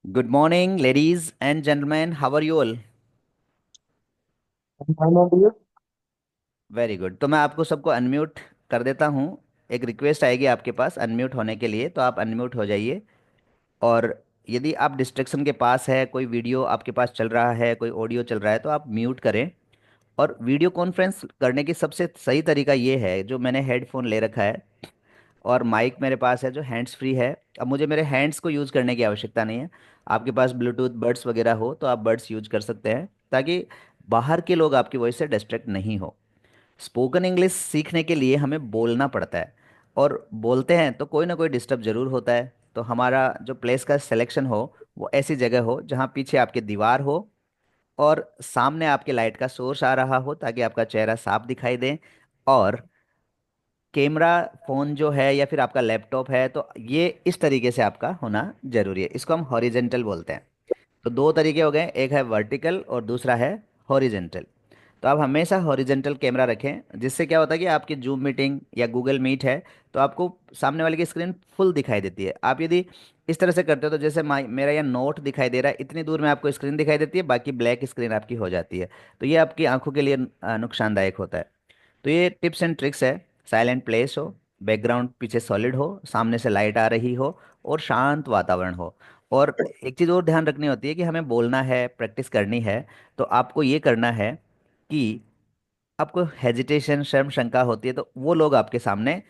Good morning, ladies and gentlemen. How are you all? Fine, and you? Very good. तो मैं आपको सबको unmute कर देता हूँ। एक रिक्वेस्ट आएगी आपके पास अनम्यूट होने के लिए, तो आप अनम्यूट हो जाइए। और यदि आप डिस्ट्रैक्शन के पास है, कोई वीडियो आपके पास चल रहा है, कोई ऑडियो चल रहा है, तो आप म्यूट करें। और वीडियो कॉन्फ्रेंस करने की सबसे सही तरीका ये है, जो मैंने हेडफोन ले रखा है और माइक मेरे पास है जो हैंड्स फ्री है। अब मुझे मेरे हैंड्स को यूज़ करने की आवश्यकता नहीं है। आपके पास ब्लूटूथ बड्स वगैरह हो तो आप बड्स यूज कर सकते हैं, ताकि बाहर के लोग आपकी वॉइस से डिस्ट्रैक्ट नहीं हो। स्पोकन इंग्लिश सीखने के लिए हमें बोलना पड़ता है, और बोलते हैं तो कोई ना कोई डिस्टर्ब जरूर होता है। तो हमारा जो प्लेस का सिलेक्शन हो, वो ऐसी जगह हो जहाँ पीछे आपके दीवार हो और सामने आपके लाइट का सोर्स आ रहा हो, ताकि आपका चेहरा साफ दिखाई दे। और कैमरा, फोन जो है या फिर आपका लैपटॉप है, तो ये इस तरीके से आपका होना जरूरी है। इसको हम हॉरिजेंटल बोलते हैं। तो दो तरीके हो गए, एक है वर्टिकल और दूसरा है हॉरिजेंटल। तो आप हमेशा हॉरिजेंटल कैमरा रखें, जिससे क्या होता है कि आपकी जूम मीटिंग या गूगल मीट है, तो आपको सामने वाले की स्क्रीन फुल दिखाई देती है। आप यदि इस तरह से करते हो, तो जैसे मेरा यहाँ नोट दिखाई दे रहा है, इतनी दूर में आपको स्क्रीन दिखाई देती है, बाकी ब्लैक स्क्रीन आपकी हो जाती है। तो ये आपकी आंखों के लिए नुकसानदायक होता है। तो ये टिप्स एंड ट्रिक्स है। साइलेंट प्लेस हो, बैकग्राउंड पीछे सॉलिड हो, सामने से लाइट आ रही हो, और शांत वातावरण हो। और एक चीज़ और ध्यान रखनी होती है कि हमें बोलना है, प्रैक्टिस करनी है। तो आपको ये करना है कि आपको हेजिटेशन, शर्म, शंका होती है, तो वो लोग आपके सामने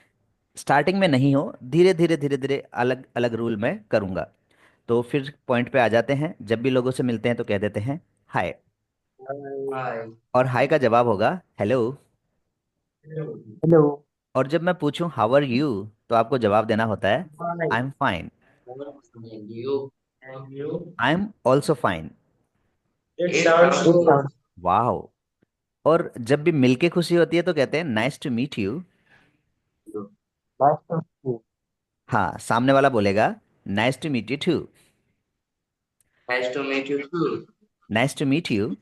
स्टार्टिंग में नहीं हो, धीरे धीरे धीरे धीरे अलग अलग रूल में करूँगा। तो फिर पॉइंट पे आ जाते हैं। जब भी लोगों से मिलते हैं तो कह देते हैं हाय, Hi. और हाय का जवाब होगा हेलो। Hello. और जब मैं पूछूं हाउ आर यू, तो आपको जवाब देना होता है आई Fine. Am fine, And you? And you? I am also fine. It sounds वाह। और जब भी मिलके खुशी होती है तो कहते हैं nice to meet you. good. Nice to meet you. हाँ, सामने वाला बोलेगा nice to meet you too. Nice to meet you too. Nice to meet you.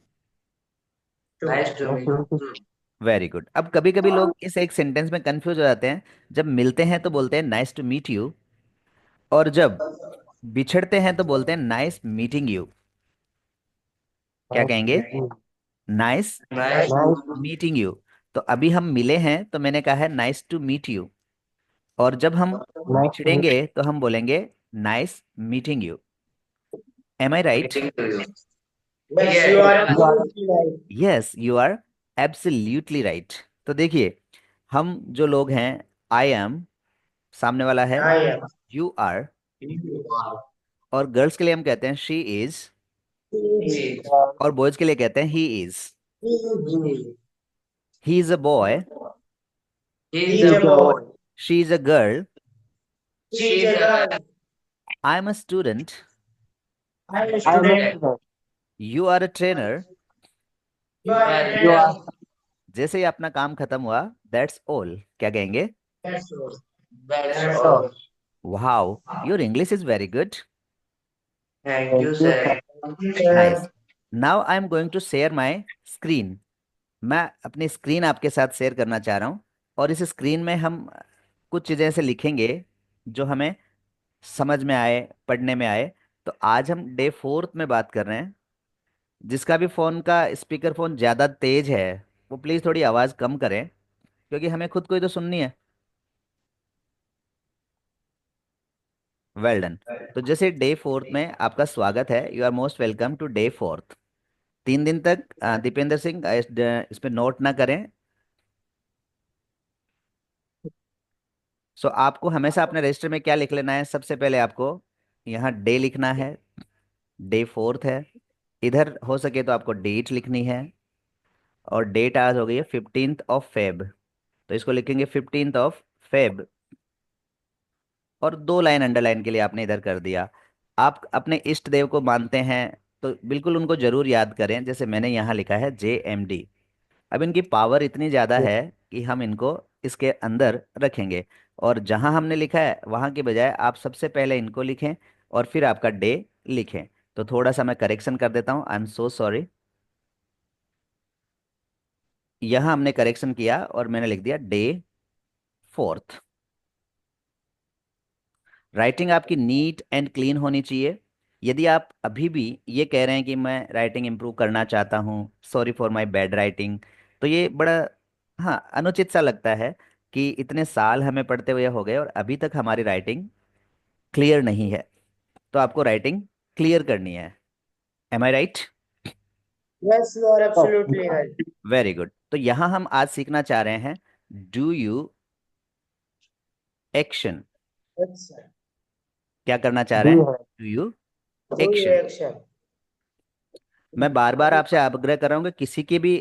Nice to meet you too. Very good. अब कभी कभी लोग इस एक सेंटेंस में कंफ्यूज हो जाते हैं। जब मिलते हैं तो बोलते हैं नाइस टू मीट यू, और जब बिछड़ते हैं तो बोलते हैं नाइस मीटिंग यू। क्या Nice to कहेंगे? meet you. Nice Nice to meet meeting you. तो अभी हम मिले हैं तो मैंने कहा है नाइस टू मीट यू, और जब हम nice to meet बिछड़ेंगे तो हम बोलेंगे nice meeting you. Am I right? meeting to you. Yes, you are absolutely right. Yes, you are absolutely right. तो देखिए, हम जो लोग हैं, आई एम, सामने वाला है I am. You are, You are. और गर्ल्स के लिए हम कहते हैं शी इज, He is. और बॉयज के लिए कहते हैं he is. He is. He is a boy, He is a boy. She is a girl, She is a girl. I am a student, I am a student. You are a trainer. You are a you are. जैसे ही अपना काम खत्म हुआ, that's all. क्या कहेंगे? That's all. That's all. Wow, your English is very good. Thank you, sir. Thank you, nice. sir. Now I am going to share my screen. मैं अपनी screen आपके साथ शेयर करना चाह रहा हूँ, और इस स्क्रीन में हम कुछ चीज़ें ऐसे लिखेंगे जो हमें समझ में आए, पढ़ने में आए। तो आज हम डे फोर्थ में बात कर रहे हैं। जिसका भी फ़ोन का स्पीकर फ़ोन ज़्यादा तेज है, वो प्लीज़ थोड़ी आवाज़ कम करें, क्योंकि हमें खुद को ही तो सुननी है। Well done. तो जैसे डे फोर्थ में आपका स्वागत है, you are most welcome to day fourth. 3 दिन तक दीपेंद्र सिंह इस पे नोट ना करें। सो आपको हमेशा अपने रजिस्टर में क्या लिख लेना है? सबसे पहले आपको यहाँ डे लिखना है, डे फोर्थ है। इधर हो सके तो आपको डेट लिखनी है, और डेट आज हो गई है 15th ऑफ फेब, तो इसको लिखेंगे 15th ऑफ फेब। और 2 लाइन अंडरलाइन के लिए आपने इधर कर दिया। आप अपने इष्ट देव को मानते हैं तो बिल्कुल उनको जरूर याद करें, जैसे मैंने यहाँ लिखा है JMD। अब इनकी पावर इतनी ज़्यादा है कि हम इनको इसके अंदर रखेंगे, और जहाँ हमने लिखा है वहाँ के बजाय आप सबसे पहले इनको लिखें और फिर आपका डे लिखें। तो थोड़ा सा मैं करेक्शन कर देता हूँ, आई एम सो सॉरी। यहाँ हमने करेक्शन किया और मैंने लिख दिया डे फोर्थ। राइटिंग आपकी नीट एंड क्लीन होनी चाहिए। यदि आप अभी भी ये कह रहे हैं कि मैं राइटिंग इम्प्रूव करना चाहता हूँ, sorry for my bad writing, तो ये बड़ा, हाँ, अनुचित सा लगता है कि इतने साल हमें पढ़ते हुए हो गए और अभी तक हमारी राइटिंग क्लियर नहीं है। तो आपको राइटिंग क्लियर करनी है। Am I right? Yes, you are absolutely right. Very good. तो यहाँ हम आज सीखना चाह रहे हैं डू यू एक्शन। Action. क्या करना चाह रहे Do हैं? you have do you Do your action. action. मैं बार बार आपसे आग्रह कर रहा हूँ कि किसी की भी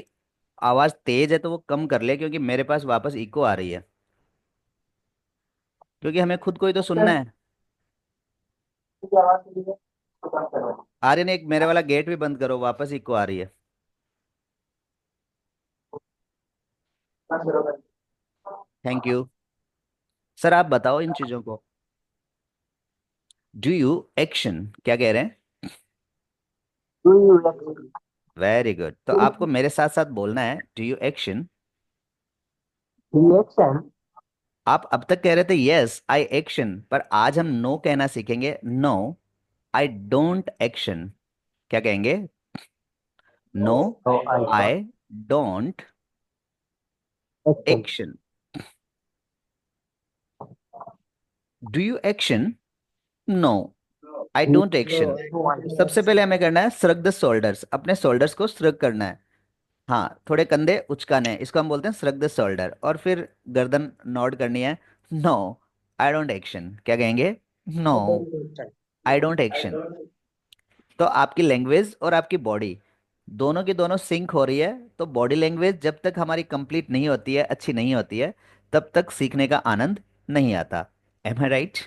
आवाज़ तेज है तो वो कम कर ले, क्योंकि मेरे पास वापस इको आ रही है, क्योंकि हमें खुद को ही तो सुनना है। की आवाज सुनी है? तो कम करो। आर्यन, एक मेरे वाला गेट भी बंद करो, वापस इको आ रही है। कम करो भाई। Thank you. सर आप बताओ इन चीज़ों को। डू यू एक्शन क्या कह रहे हैं? Do you have very good. तो आपको मेरे साथ साथ बोलना है डू यू एक्शन। reaction? आप अब तक कह रहे थे यस आई एक्शन, पर आज हम नो कहना सीखेंगे। No I don't action. क्या कहेंगे? No No, I don't. I don't Action. Action. Do you action? No I Do don't action. No, I no, I don't तो don't. सबसे action. पहले हमें करना है श्रग द शोल्डर्स, अपने शोल्डर्स को श्रग करना है। हाँ, थोड़े कंधे उचकाने हैं, इसको हम बोलते हैं श्रग द शोल्डर, और फिर गर्दन नॉड करनी है। No I don't action. क्या कहेंगे? No I don't action. I don't action. तो आपकी लैंग्वेज और आपकी बॉडी दोनों की दोनों सिंक हो रही है। तो बॉडी लैंग्वेज जब तक हमारी कंप्लीट नहीं होती है, अच्छी नहीं होती है, तब तक सीखने का आनंद नहीं आता। Am I right?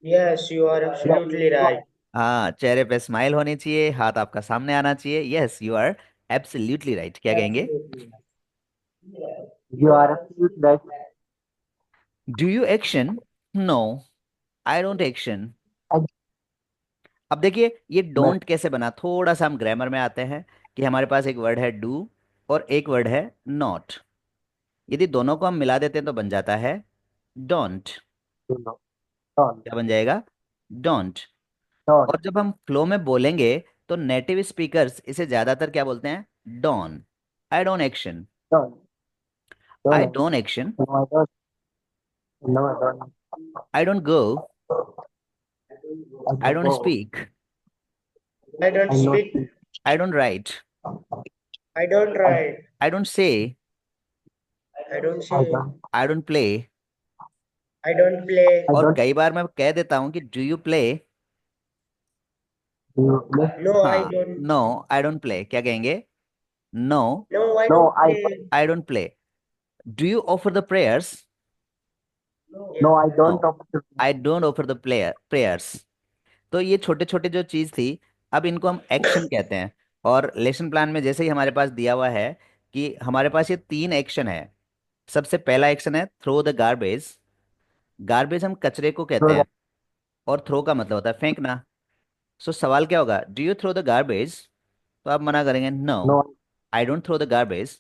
Yes, you are Yeah, absolutely you right. are हाँ, चेहरे पे स्माइल होनी चाहिए, हाथ आपका सामने आना चाहिए। Yes you are absolutely right. क्या कहेंगे? Absolutely. you are absolutely right. Do you action? No I don't action. I, अब देखिए ये मैं डोंट कैसे बना, थोड़ा सा हम ग्रामर में आते हैं कि हमारे पास एक वर्ड है डू और एक वर्ड है नॉट। यदि दोनों को हम मिला देते हैं तो बन जाता है डोंट। do not. Don't. क्या बन जाएगा? डोंट। Don't. और जब हम फ्लो में बोलेंगे तो नेटिव स्पीकर्स इसे ज्यादातर क्या बोलते हैं? Don. I don't action. Don't. I Don't. Don't action. No, I don't. No, I don't. I don't go. I I don't don't go. Speak. I don't I not speak. speak. I don't write. I don't I, write. I don't say. I don't I say. don't. I don't play. I don't play. I और don't कई बार मैं कह देता हूं कि do you play. do play. No, I हाँ, don't. No I don't play. क्या कहेंगे? No No, I No, don't I don't. play. I don't play. Do you offer the prayers? No, I no don't talk to you. I don't offer the prayers. तो ये छोटे छोटे जो चीज़ थी, अब इनको हम एक्शन कहते हैं। और लेसन प्लान में जैसे ही हमारे पास दिया हुआ है कि हमारे पास ये तीन एक्शन है। सबसे पहला एक्शन है थ्रो द गार्बेज। गार्बेज हम कचरे को कहते Throw the, हैं, और थ्रो का मतलब होता है फेंकना। सो सवाल क्या होगा? Do you throw the garbage? तो आप मना करेंगे no no, I don't throw the garbage.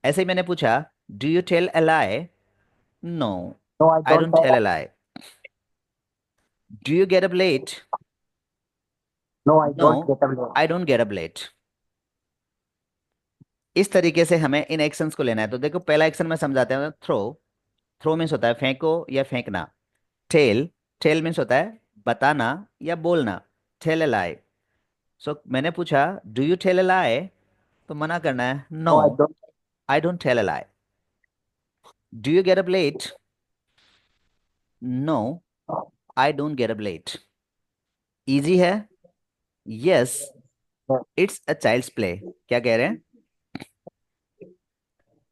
ऐसे ही मैंने पूछा do you tell a lie? No no, I I don't don't tell a tell. Lie. Do you get up late? No, I no don't get a I don't get up late. इस तरीके से हमें इन actions को लेना है। तो देखो पहला एक्शन में समझाते हैं। थ्रो, थ्रो मीन्स होता है फेंको या फेंकना। टेल, टेल मीन्स होता है बताना या बोलना। Tell a lie. सो मैंने पूछा do you tell a lie? तो मना करना है no No, I don't. I don't tell a lie. Do you get up late? No I don't get up late. Easy है। Yes it's a child's play. क्या कह रहे हैं?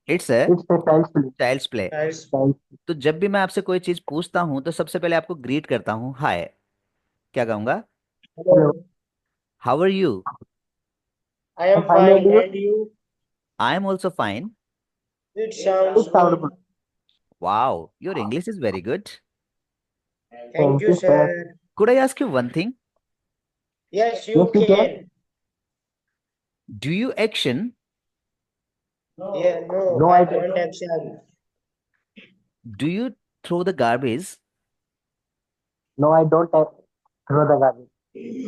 It's a It's a child's play. Child's play. Guys, Child. तो जब भी मैं आपसे कोई चीज पूछता हूं तो सबसे पहले आपको ग्रीट करता हूँ, हाय। क्या कहूंगा? Hello. hello. How are you? I I'm am fine, and fine, you? and you? I am also fine. It sounds It sound good. good. Wow your English is very good. Thank Thank you, you, sir. sir. Could I ask you one thing? Yes, Yes, you you can. can. Do you action? Yeah, no, No, I I don't. don't action. Do you throw the garbage? No, I don't throw the garbage.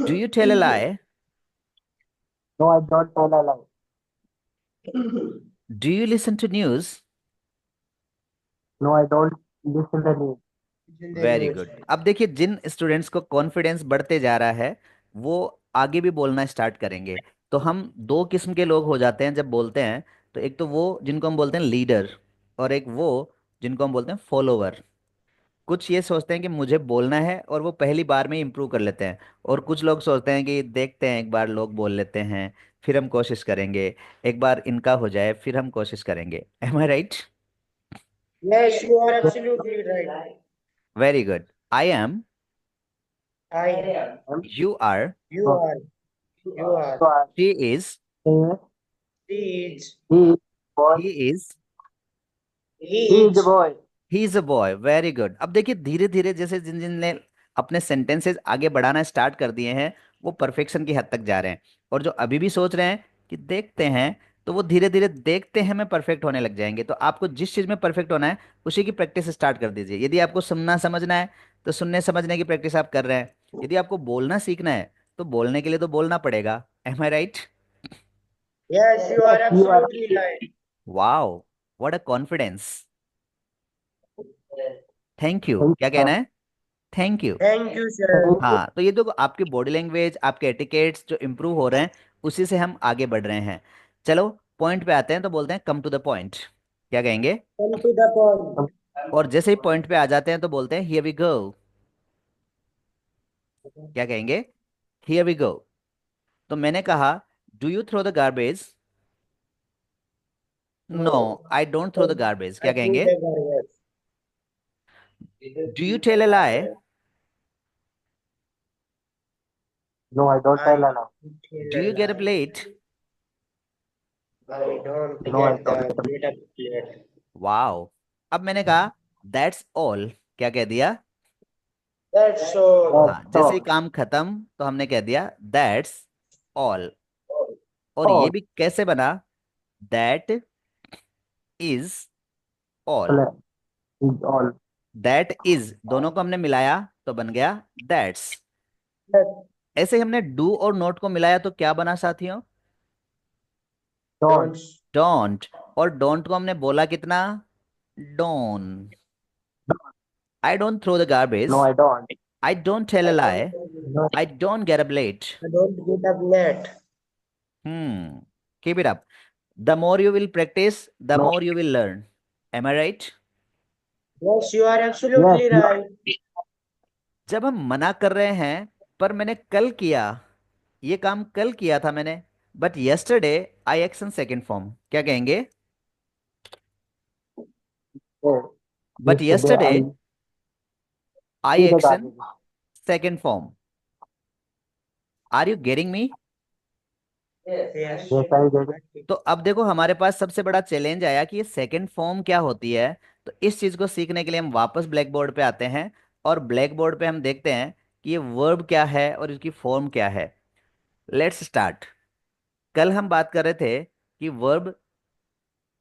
Do you tell a lie? No, I don't tell a lie. Do you listen to news? No, I don't listen the news. Very good. अब देखिए, जिन students को confidence बढ़ते जा रहा है वो आगे भी बोलना स्टार्ट करेंगे। तो हम दो किस्म के लोग हो जाते हैं जब बोलते हैं। तो एक तो वो जिनको हम बोलते हैं लीडर, और एक वो जिनको हम बोलते हैं फॉलोवर। कुछ ये सोचते हैं कि मुझे बोलना है और वो पहली बार में इम्प्रूव कर लेते हैं। और कुछ लोग सोचते हैं कि देखते हैं, एक बार लोग बोल लेते हैं, फिर हम कोशिश करेंगे, एक बार इनका हो जाए फिर हम कोशिश करेंगे। Am I right? Yes, you are Yes, absolutely right. Very good. I am, I am. You are, You no, are. You are. so I she is, say He is. he is boy. He is, He He is a is. boy. He is a boy. Very good. अब देखिए, धीरे धीरे जैसे जिन जिन ने अपने sentences आगे बढ़ाना start कर दिए हैं वो परफेक्शन की हद तक जा रहे हैं। और जो अभी भी सोच रहे हैं कि देखते हैं, तो वो धीरे धीरे देखते हैं में परफेक्ट होने लग जाएंगे। तो आपको जिस चीज़ में परफेक्ट होना है उसी की प्रैक्टिस स्टार्ट कर दीजिए। यदि आपको सुनना समझना है तो सुनने समझने की प्रैक्टिस आप कर रहे हैं। यदि आपको बोलना सीखना है तो बोलने के लिए तो बोलना पड़ेगा। Am I right? Yes, you are Yes, you are. absolutely right. Wow, what a confidence. Thank you, Thank क्या you, कहना है? Thank you. Thank you, sir. sir. हाँ, तो ये देखो, आपकी बॉडी लैंग्वेज, आपके एटिकेट्स जो इम्प्रूव हो रहे हैं उसी से हम आगे बढ़ रहे हैं। चलो, पॉइंट पे आते हैं तो बोलते हैं कम टू द पॉइंट। क्या कहेंगे? Come to the point. और जैसे ही पॉइंट पे आ जाते हैं तो बोलते हैं हियर वी गो। क्या कहेंगे? Here we go. तो मैंने कहा, do you throw the garbage? No, No. I don't throw the garbage. I क्या do कहेंगे? the garbage. Do you tell a lie? No, I don't tell I a lie. tell do a you get up lie. Late? I don't No, I get don't. the get up yet. Wow. अब मैंने कहा that's all. क्या कह दिया? That's all. हाँ, That's जैसे ही all. काम खत्म तो हमने कह दिया दैट्स ऑल। और ये All. भी कैसे बना? That is all. All is all. That is दोनों को हमने मिलाया तो बन गया दैट्स। That ऐसे ही हमने डू और नोट को मिलाया तो क्या बना साथियों? Don't. don't. डोंट। और डोंट को हमने बोला कितना? Don. I don't throw the garbage. No, I don't. I don't tell a lie. No, I don't get up late. I don't get up late. Keep it up. The more you will practise the no. More you will learn. Am I right? Yes, you are Yes, absolutely you are. right. जब हम मना कर रहे हैं, पर मैंने कल किया, ये काम कल किया था मैंने, but yesterday I action second form. क्या कहेंगे? Oh, but yesterday yesterday I I see the action garbage. Second form. Are you getting me? Yes. Yes, I get it. तो अब देखो, हमारे पास सबसे बड़ा चैलेंज आया कि ये सेकेंड फॉर्म क्या होती है। तो इस चीज को सीखने के लिए हम वापस ब्लैक बोर्ड पे आते हैं और ब्लैक बोर्ड पे हम देखते हैं कि ये वर्ब क्या है और इसकी फॉर्म क्या है। Let's start. कल हम बात कर रहे थे कि वर्ब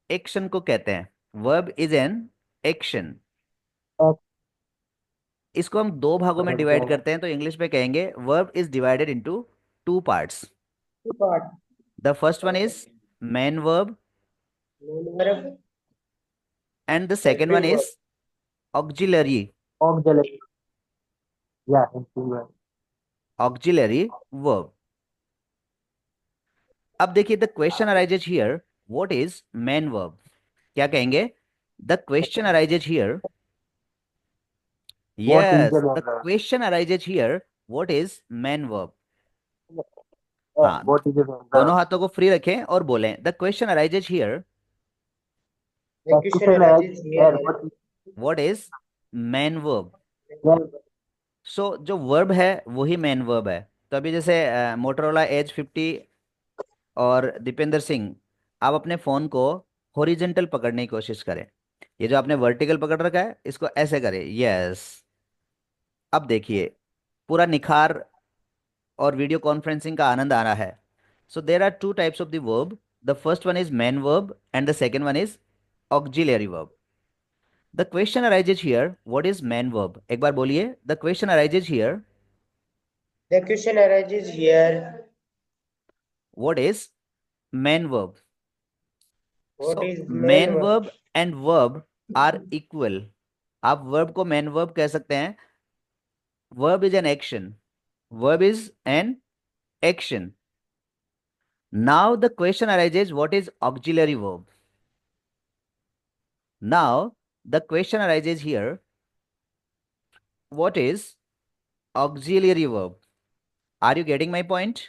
एक्शन को कहते हैं। Verb is an action. इसको हम दो भागों में डिवाइड Yes, करते हैं, तो इंग्लिश में कहेंगे verb is divided into two parts. Two part. The first one is main verb Main verb, and the second one helping verb. Is auxiliary. auxiliary. Yeah, it's you. Auxiliary verb. अब देखिए, the question arises here, what is main verb? क्या कहेंगे? The question arises here, What is yes, the the member? Question arises here, what is main verb? हाँ, What is the member? दोनों हाथों को free रखें और बोलें, the question arises here, The The question question is arises here. here. What is what is main verb? well, सो जो verb है वही मेन वर्ब है। तो अभी जैसे मोटरोला एज 50 और दीपेंद्र सिंह, आप अपने फ़ोन को हॉरिजेंटल पकड़ने की कोशिश करें। ये जो आपने वर्टिकल पकड़ रखा है इसको ऐसे करें, यस। अब देखिए, पूरा निखार और वीडियो कॉन्फ्रेंसिंग का आनंद आ रहा है। So there are two types of the verb. The first one is main verb and the second one is auxiliary verb. The question arises here, what is main verb? एक बार बोलिए, the question arises here, The question arises here. What is main verb? What so is main main verb? Verb and verb are equal. आप verb को main verb कह सकते हैं। Verb is an action, verb is an action. Now the question arises, what is auxiliary verb? Now the question arises here, what is auxiliary verb? Are you getting my point?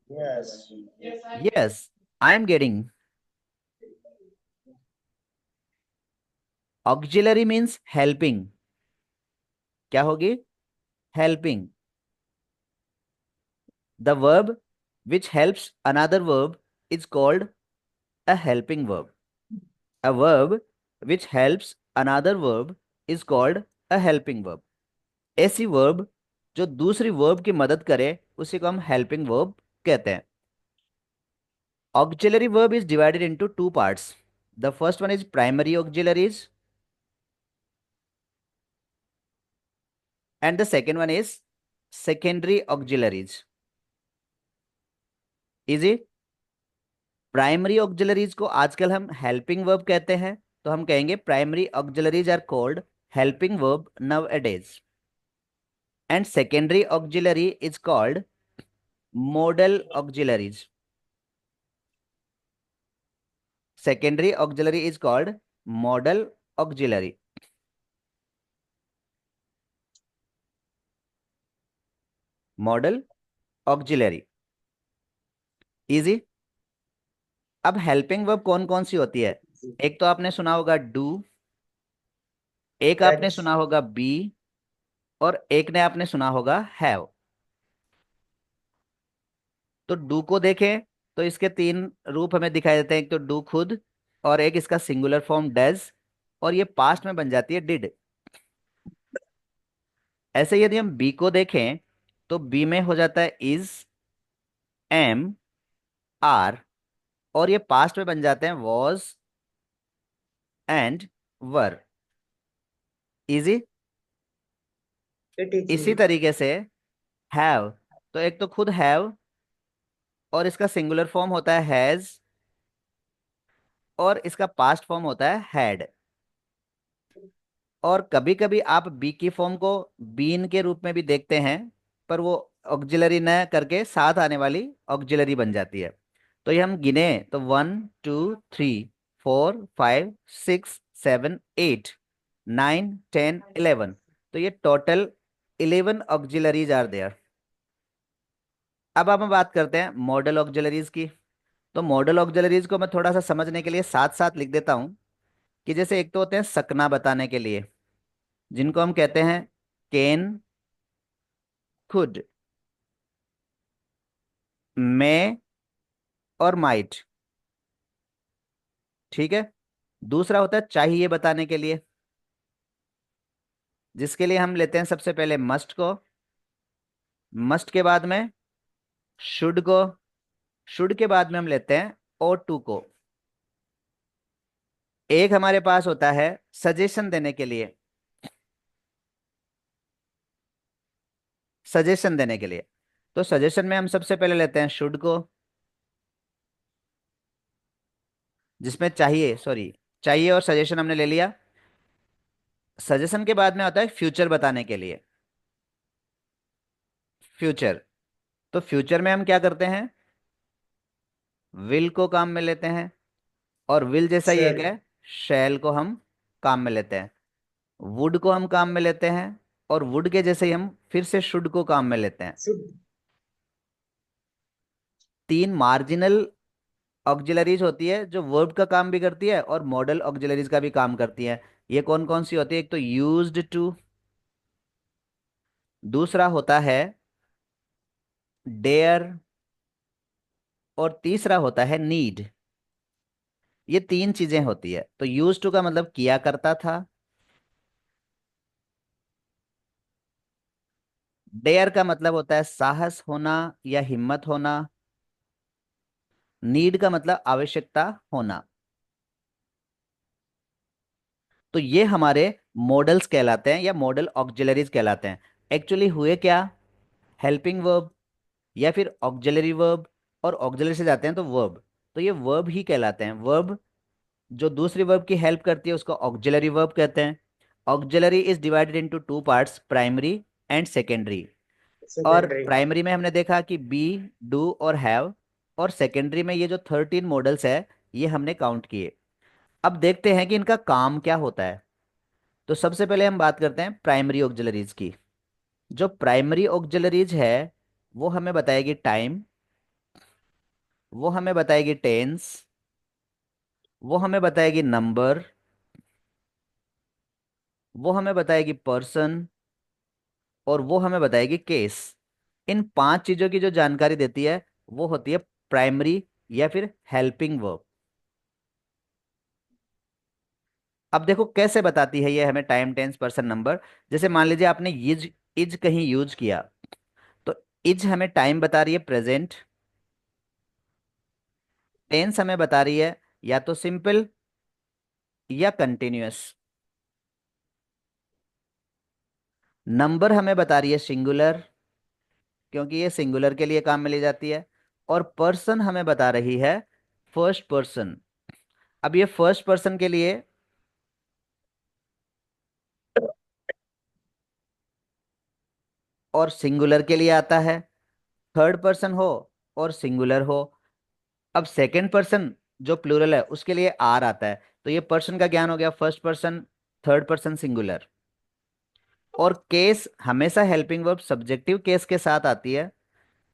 Yes. Yes, I am getting. Auxiliary means helping. क्या होगी? Helping. The verb which helps another verb is called a helping verb. A verb which helps another verb is called a helping verb. ऐसी verb जो दूसरी verb की मदद करे उसी को हम हेल्पिंग वर्ब कहते हैं। Auxiliary verb is divided into two parts. The first one is primary auxiliaries, and the second one is secondary auxiliaries. Easy? Primary auxiliaries को आजकल हम हेल्पिंग वर्ब कहते हैं, तो हम कहेंगे primary auxiliaries are called helping verb nowadays, and secondary auxiliary is called modal auxiliaries. Secondary auxiliary is called modal auxiliary. Modal auxiliary. Easy? अब helping verb कौन कौन सी होती है? एक तो आपने सुना होगा डू, एक आपने Touch. सुना होगा बी, और एक ने आपने सुना होगा हैव। तो डू को देखें तो इसके तीन रूप हमें दिखाई देते हैं, एक तो डू खुद, और एक इसका सिंगुलर फॉर्म डज, और ये पास्ट में बन जाती है डिड। ऐसे यदि हम बी को देखें तो बी में हो जाता है इज, एम, आर, और ये पास्ट में बन जाते हैं was and were. Easy? It is इसी easy. तरीके से हैव, तो एक तो खुद हैव, और इसका सिंगुलर फॉर्म होता है हैज, और इसका पास्ट फॉर्म होता है हैड। और कभी कभी आप बी की फॉर्म को बीन के रूप में भी देखते हैं, पर वो ऑक्सिलरी न करके साथ आने वाली ऑक्सिलरी बन जाती है। तो ये हम गिने तो 1 2 3 4 5 6 7 8 9 10 11, तो ये टोटल 11 ऑक्सिलरीज आर देयर। अब हम बात करते हैं मॉडल ऑक्सिलरीज की। तो मॉडल ऑक्सिलरीज को मैं थोड़ा सा समझने के लिए साथ साथ लिख देता हूं, कि जैसे एक तो होते हैं सकना बताने के लिए, जिनको हम कहते हैं कैन, खुद, मैं, और माइट। ठीक है। दूसरा होता है चाहिए बताने के लिए, जिसके लिए हम लेते हैं सबसे पहले मस्ट को, मस्ट के बाद में शुड को, शुड के बाद में हम लेते हैं और टू को। एक हमारे पास होता है सजेशन देने के लिए, सजेशन देने के लिए। तो सजेशन में हम सबसे पहले लेते हैं शुड को, जिसमें चाहिए, सॉरी, चाहिए और सजेशन हमने ले लिया। सजेशन के बाद में आता है फ्यूचर बताने के लिए, फ्यूचर। तो फ्यूचर में हम क्या करते हैं? विल को काम में लेते हैं, और विल जैसा ही एक Shall. है शैल को हम काम में लेते हैं। वुड को हम काम में लेते हैं, और वुड के जैसे ही हम फिर से शुड को काम में लेते हैं। Should. तीन मार्जिनल ऑक्सिलरीज होती है जो वर्ब का काम भी करती है और मॉडल ऑक्सिलरीज का भी काम करती है। ये कौन कौन सी होती है? एक तो यूज्ड टू, दूसरा होता है डेयर, और तीसरा होता है नीड। ये तीन चीजें होती है। तो यूज टू का मतलब किया करता था, डेयर का मतलब होता है साहस होना या हिम्मत होना, नीड का मतलब आवश्यकता होना। तो ये हमारे मॉडल्स कहलाते हैं या मॉडल ऑक्सिलरीज कहलाते हैं। एक्चुअली हुए क्या, हेल्पिंग वर्ब या फिर ऑक्सिलरी वर्ब, और ऑक्सिलरी से जाते हैं तो वर्ब, तो ये वर्ब ही कहलाते हैं। वर्ब जो दूसरी वर्ब की हेल्प करती है उसको ऑक्सिलरी वर्ब कहते हैं। Auxiliary is divided into two parts, primary and secondary. और secondary. प्राइमरी में हमने देखा कि बी, डू और हैव, और सेकेंडरी में ये जो 13 मॉडल्स है ये हमने काउंट किए। अब देखते हैं कि इनका काम क्या होता है। तो सबसे पहले हम बात करते हैं प्राइमरी ऑक्सिलरीज की। जो प्राइमरी ऑक्सिलरीज है वो हमें बताएगी टाइम, वो हमें बताएगी टेंस, वो हमें बताएगी नंबर, वो हमें बताएगी पर्सन, और वो हमें बताएगी केस। इन 5 चीजों की जो जानकारी देती है वो होती है प्राइमरी या फिर हेल्पिंग वर्ब। अब देखो कैसे बताती है ये हमें टाइम, टेंस, पर्सन, नंबर। जैसे मान लीजिए आपने इज कहीं यूज किया, तो इज हमें टाइम बता रही है प्रेजेंट, टेंस हमें बता रही है या तो सिंपल या कंटिन्यूअस, नंबर हमें बता रही है सिंगुलर क्योंकि ये सिंगुलर के लिए काम में ली जाती है, और पर्सन हमें बता रही है फर्स्ट पर्सन। अब ये फर्स्ट पर्सन के लिए और सिंगुलर के लिए आता है, थर्ड पर्सन हो और सिंगुलर हो। अब सेकंड पर्सन जो प्लूरल है उसके लिए आर आता है। तो ये पर्सन का ज्ञान हो गया, first person, third person, singular. और केस हमेशा हेल्पिंग वर्ब सब्जेक्टिव केस के साथ आती है,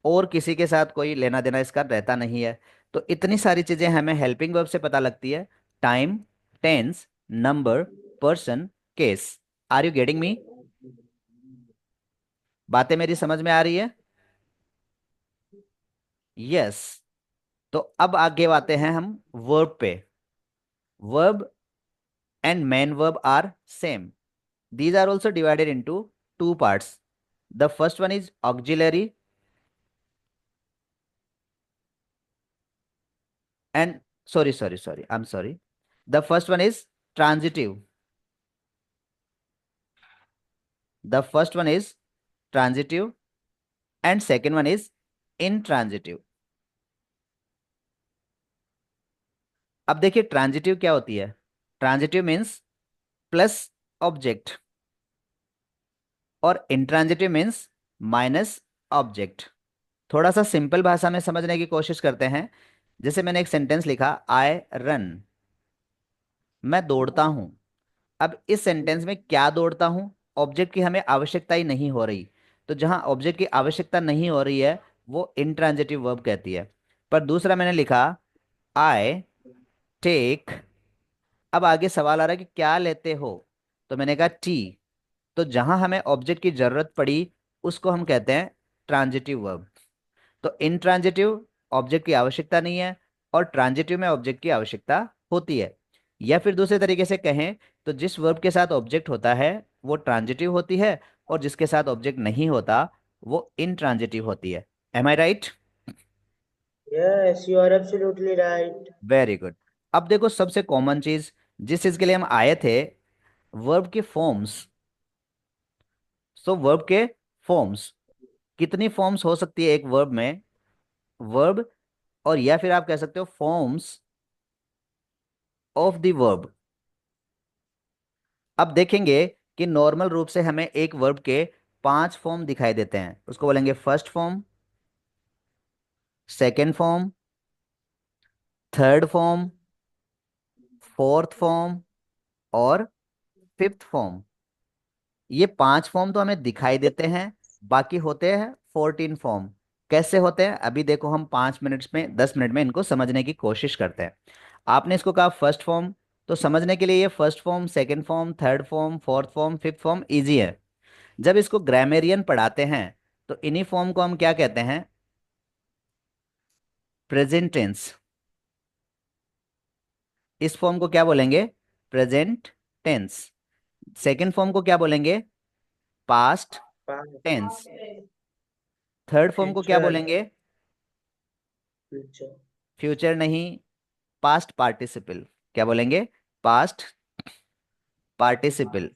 और किसी के साथ कोई लेना देना इसका रहता नहीं है। तो इतनी सारी चीजें हमें हेल्पिंग वर्ब से पता लगती है, time, tense, number, person, case. Are you getting me? बातें मेरी समझ में आ रही है? यस। तो अब आगे आते हैं हम वर्ब पे। Verb and main verb are same. These are also divided into two parts. The first one is auxiliary and sorry, I'm sorry. The first one is transitive. The first one is transitive and second one is intransitive. अब देखिए transitive क्या होती है। Transitive means plus object, और intransitive means minus object. थोड़ा सा simple भाषा में समझने की कोशिश करते हैं। जैसे मैंने एक सेंटेंस लिखा, आई रन, मैं दौड़ता हूं। अब इस सेंटेंस में क्या दौड़ता हूं, ऑब्जेक्ट की हमें आवश्यकता ही नहीं हो रही। तो जहां ऑब्जेक्ट की आवश्यकता नहीं हो रही है वो इंट्रांजिटिव वर्ब कहती है। पर दूसरा मैंने लिखा, आई टेक, अब आगे सवाल आ रहा है कि क्या लेते हो, तो मैंने कहा टी। तो जहां हमें ऑब्जेक्ट की जरूरत पड़ी उसको हम कहते हैं ट्रांजिटिव वर्ब। तो इंट्रांजिटिव ऑब्जेक्ट की आवश्यकता नहीं है, और ट्रांजिटिव में ऑब्जेक्ट की आवश्यकता होती है। या फिर दूसरे तरीके से कहें तो जिस वर्ब के साथ ऑब्जेक्ट होता है वो ट्रांजिटिव होती है, और जिसके साथ ऑब्जेक्ट नहीं होता वो इनट्रांजिटिव होती है। Am I right? Yes, you are absolutely right. Very good. अब देखो सबसे कॉमन चीज जिस चीज के लिए हम आए थे, वर्ब के फॉर्म्स। सो वर्ब के फॉर्म्स, कितनी फॉर्म्स हो सकती है एक वर्ब में, वर्ब, और या फिर आप कह सकते हो फॉर्म्स ऑफ द वर्ब। अब देखेंगे कि नॉर्मल रूप से हमें एक वर्ब के 5 फॉर्म दिखाई देते हैं। उसको बोलेंगे first form, second form, third form, fourth form और फिफ्थ फॉर्म। ये 5 फॉर्म तो हमें दिखाई देते हैं, बाकी होते हैं 14 फॉर्म। कैसे होते हैं अभी देखो, हम 5 मिनट्स में 10 मिनट में इनको समझने की कोशिश करते हैं। आपने इसको कहा फर्स्ट फॉर्म, तो समझने के लिए ये first form, second form, third form, fourth form, fifth form easy है। जब इसको ग्रामेरियन पढ़ाते हैं तो इन्हीं फॉर्म को हम क्या कहते हैं, प्रेजेंट टेंस। इस फॉर्म को क्या बोलेंगे, प्रेजेंट टेंस। सेकंड फॉर्म को क्या बोलेंगे, past Past, tense. Third form को क्या future, बोलेंगे, future. फ्यूचर नहीं, पास्ट पार्टिसिपल। क्या बोलेंगे, पास्ट पार्टिसिपल।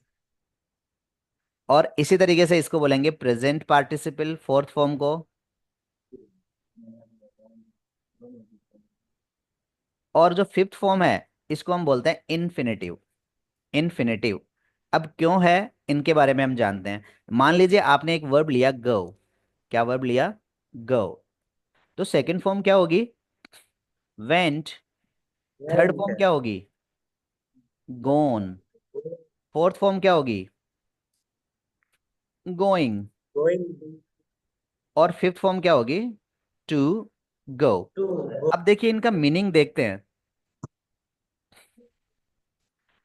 और इसी तरीके से इसको बोलेंगे प्रेजेंट पार्टिसिपल, फोर्थ फॉर्म को। और जो फिफ्थ फॉर्म है इसको हम बोलते हैं इन्फिनेटिव। इन्फिनेटिव। अब क्यों है, इनके बारे में हम जानते हैं। मान लीजिए आपने एक वर्ब लिया गो। क्या वर्ब लिया? गो। तो सेकंड फॉर्म क्या होगी? वेंट। थर्ड went, फॉर्म क्या होगी? गोन। फोर्थ फॉर्म क्या होगी? गोइंग। going और फिफ्थ फॉर्म क्या होगी? To go. to go. अब देखिए इनका मीनिंग देखते हैं।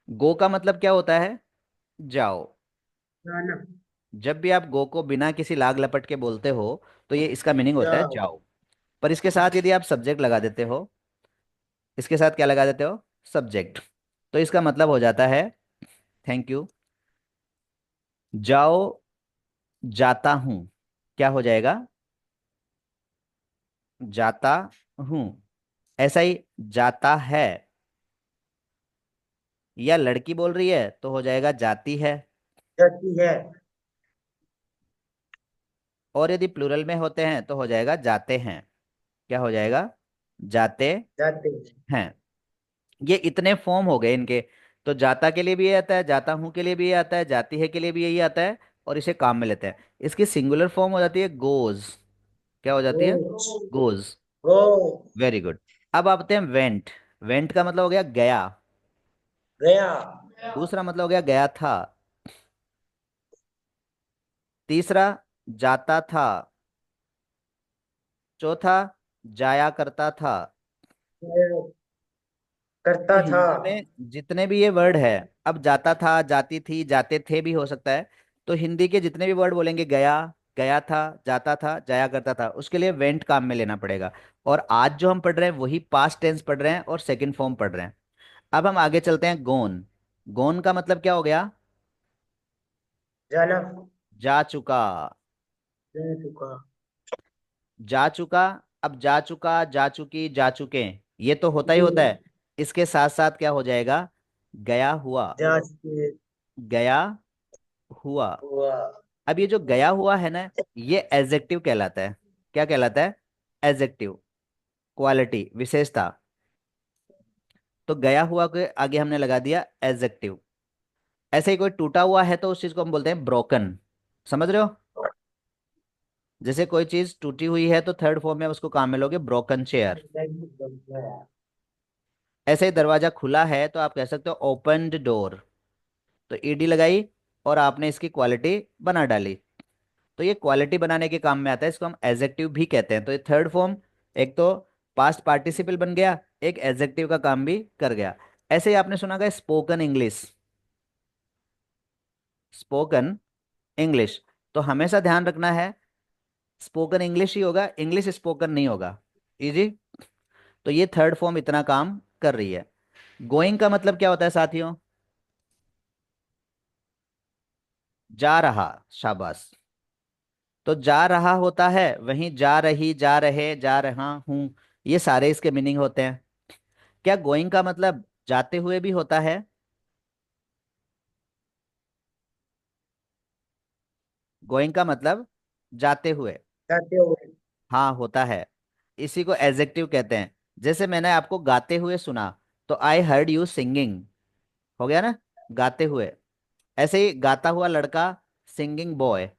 गो का मतलब क्या होता है? जाओ। जाना, जब भी आप गो को बिना किसी लाग लपट के बोलते हो तो ये इसका मीनिंग होता है जाओ, जाओ। पर इसके साथ यदि आप सब्जेक्ट लगा देते हो, इसके साथ क्या लगा देते हो? सब्जेक्ट। तो इसका मतलब हो जाता है, थैंक यू, जाओ, जाता हूं। क्या हो जाएगा? जाता हूं। ऐसा ही जाता है, या लड़की बोल रही है तो हो जाएगा जाती है। जाती है, और यदि प्लूरल में होते हैं तो हो जाएगा जाते हैं। क्या हो जाएगा? जाते जाते हैं, हैं। ये इतने फॉर्म हो गए इनके। तो जाता के लिए भी ये आता है, जाता हूं के लिए भी ये आता है, जाती है के लिए भी यही आता है। और इसे काम में लेते हैं। इसकी सिंगुलर फॉर्म हो जाती है गोज। क्या हो जाती है? goes, goes. go, very good. अब आते हैं वेंट। वेंट का मतलब हो गया गया। गया, दूसरा मतलब हो गया गया था। तीसरा जाता था। चौथा जाया करता था। गया, तो करता था, हिंदी में जितने भी ये वर्ड है, अब जाता था, जाती थी, जाते थे भी हो सकता है। तो हिंदी के जितने भी वर्ड बोलेंगे, गया, गया था, जाता था, जाया करता था, उसके लिए वेंट काम में लेना पड़ेगा। और आज जो हम पढ़ रहे हैं वही पास्ट टेंस पढ़ रहे हैं और सेकंड फॉर्म पढ़ रहे हैं। अब हम आगे चलते हैं। गोन। गोन का मतलब क्या हो गया? जाना, जा चुका। जा चुका, जा चुका। अब जा चुका, जा चुकी, जा चुके, ये तो होता ही होता है। इसके साथ साथ क्या हो जाएगा? गया हुआ। जा चुके, गया हुआ। हुआ, अब ये जो गया हुआ है ना, ये एडजेक्टिव कहलाता है। क्या कहलाता है? एडजेक्टिव। क्वालिटी, विशेषता। तो गया हुआ के आगे हमने लगा दिया एडजेक्टिव। ऐसे ही कोई टूटा हुआ है तो उस चीज को हम बोलते हैं ब्रोकन। समझ रहे हो? जैसे कोई चीज टूटी हुई है तो थर्ड फॉर्म में उसको काम में लोगे, ब्रोकन चेयर। ऐसे ही दरवाजा खुला है तो आप कह सकते हो ओपन्ड डोर। तो ईडी लगाई और आपने इसकी क्वालिटी बना डाली। तो ये क्वालिटी बनाने के काम में आता है, इसको हम एडजेक्टिव भी कहते हैं। तो ये थर्ड फॉर्म एक तो पास्ट पार्टिसिपल बन गया, एक एडजेक्टिव का काम भी कर गया। ऐसे ही आपने सुना होगा स्पोकन इंग्लिश। Spoken English. तो हमेशा ध्यान रखना है, स्पोकन इंग्लिश ही होगा, इंग्लिश स्पोकन नहीं होगा। इजी। तो ये थर्ड फॉर्म इतना काम कर रही है। गोइंग का मतलब क्या होता है साथियों? जा रहा। शाबाश। तो जा रहा होता है, वहीं जा रही, जा रहे, जा रहा हूं, ये सारे इसके मीनिंग होते हैं। क्या गोइंग का मतलब जाते हुए भी होता है? गोइंग का मतलब जाते हुए। जाते हुए, हाँ होता है। इसी को एडजेक्टिव कहते हैं। जैसे मैंने आपको गाते हुए सुना तो आई हर्ड यू सिंगिंग। हो गया ना, गाते हुए। ऐसे ही गाता हुआ लड़का, सिंगिंग बॉय।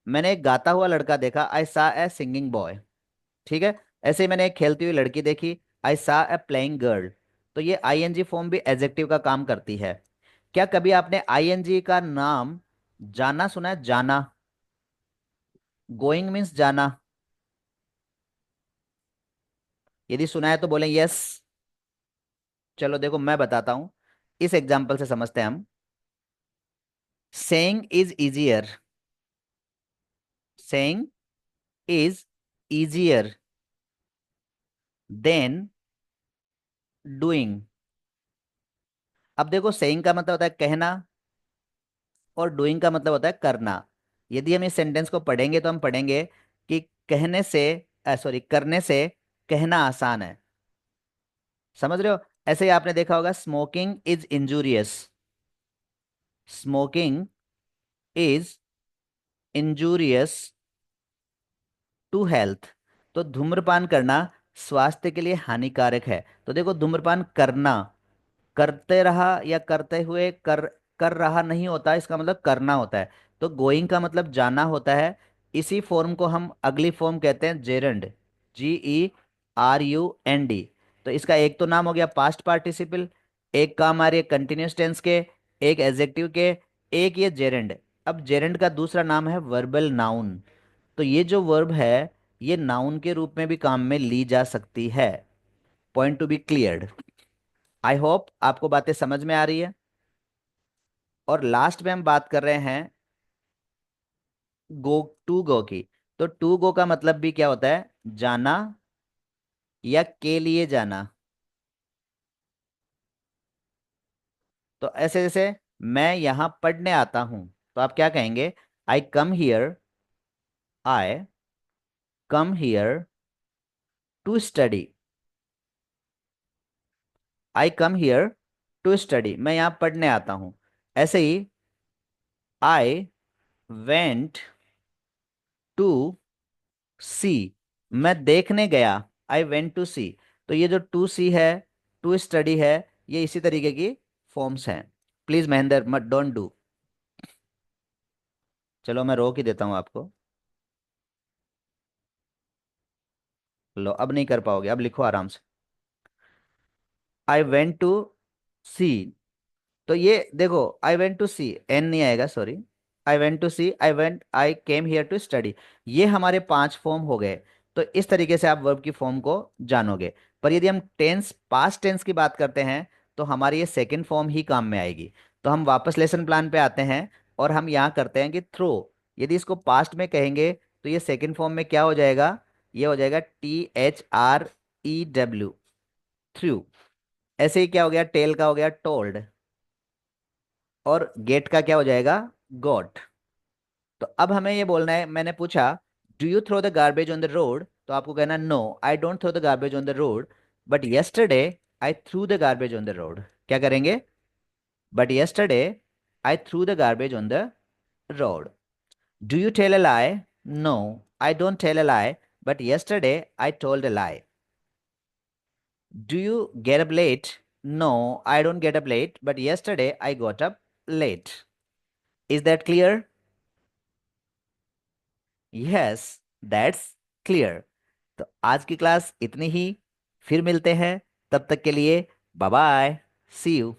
मैंने एक गाता हुआ लड़का देखा, आई सा ए सिंगिंग बॉय। ठीक है। ऐसे ही मैंने एक खेलती हुई लड़की देखी, आई सा ए प्लेइंग गर्ल। तो ये आईएनजी फॉर्म भी एडजेक्टिव का काम करती है। क्या कभी आपने आईएनजी का नाम जाना सुना है? जाना। गोइंग मीन्स जाना। यदि सुना है तो बोलें यस। चलो देखो मैं बताता हूं, इस एग्जाम्पल से समझते हैं हम। Saying is easier. Saying is easier than doing. अब देखो सेइंग का मतलब होता है कहना, और डूइंग का मतलब होता है करना। यदि हम इस सेंटेंस को पढ़ेंगे तो हम पढ़ेंगे कि कहने से, सॉरी, करने से कहना आसान है। समझ रहे हो? ऐसे ही आपने देखा होगा smoking is injurious. Smoking is injurious to health. तो धूम्रपान करना स्वास्थ्य के लिए हानिकारक है। तो देखो, धूम्रपान करना, करते रहा या करते हुए कर रहा नहीं होता, इसका मतलब करना होता है। तो गोइंग का मतलब जाना होता है। इसी फॉर्म को हम अगली फॉर्म कहते हैं जेरंड, GERUND। तो इसका एक तो नाम हो गया पास्ट पार्टिसिपल, एक काम आ रही है कंटिन्यूस टेंस के, एक एडजेक्टिव के, एक ये जेरंड। अब जेरंड का दूसरा नाम है वर्बल नाउन। तो ये जो वर्ब है, ये नाउन के रूप में भी काम में ली जा सकती है। Point to be cleared. I hope आपको बातें समझ में आ रही है। और लास्ट में हम बात कर रहे हैं गो, टू गो की। तो टू गो का मतलब भी क्या होता है? जाना या के लिए जाना। तो ऐसे जैसे मैं यहां पढ़ने आता हूं, तो आप क्या कहेंगे? I come here, I come here to study. I come here to study, मैं यहां पढ़ने आता हूं। ऐसे ही आई वेंट टू सी, मैं देखने गया। आई वेंट टू सी। तो ये जो टू सी है, टू स्टडी है, ये इसी तरीके की फॉर्म्स हैं। प्लीज महेंद्र, मत डोंट डू। चलो मैं रोक ही देता हूँ आपको। लो, अब नहीं कर पाओगे, अब लिखो आराम से। I went to see. तो ये देखो, I went to see, N नहीं आएगा, sorry. I went to see, I went, I came here to study. ये हमारे 5 फॉर्म हो गए। तो इस तरीके से आप वर्ब की फॉर्म को जानोगे। पर यदि हम टेंस, पास्ट टेंस की बात करते हैं, तो हमारी ये सेकंड फॉर्म ही काम में आएगी। तो हम वापस लेसन प्लान पे आते हैं, और हम यहाँ करते हैं कि थ्रो। यदि इसको पास्ट में कहेंगे, तो ये सेकंड फॉर्म में क्या हो जाएगा? ये हो जाएगा THREW, थ्रू। ऐसे ही क्या हो गया? टेल का हो गया टोल्ड, और गेट का क्या हो जाएगा? गॉट। तो अब हमें ये बोलना है, मैंने पूछा do you throw the garbage on the road, तो आपको कहना no, I don't throw the garbage on the road, but yesterday I threw the garbage on the road. क्या करेंगे? But yesterday I threw the garbage on the road. Do you tell a lie? No, I don't tell a lie, but yesterday I told a lie. Do you get up late? No, I don't get up late, but yesterday I got up late. Is that clear? Yes, that's clear. तो आज की class इतनी ही। फिर मिलते हैं, तब तक के लिए बाय बाय, सी यू।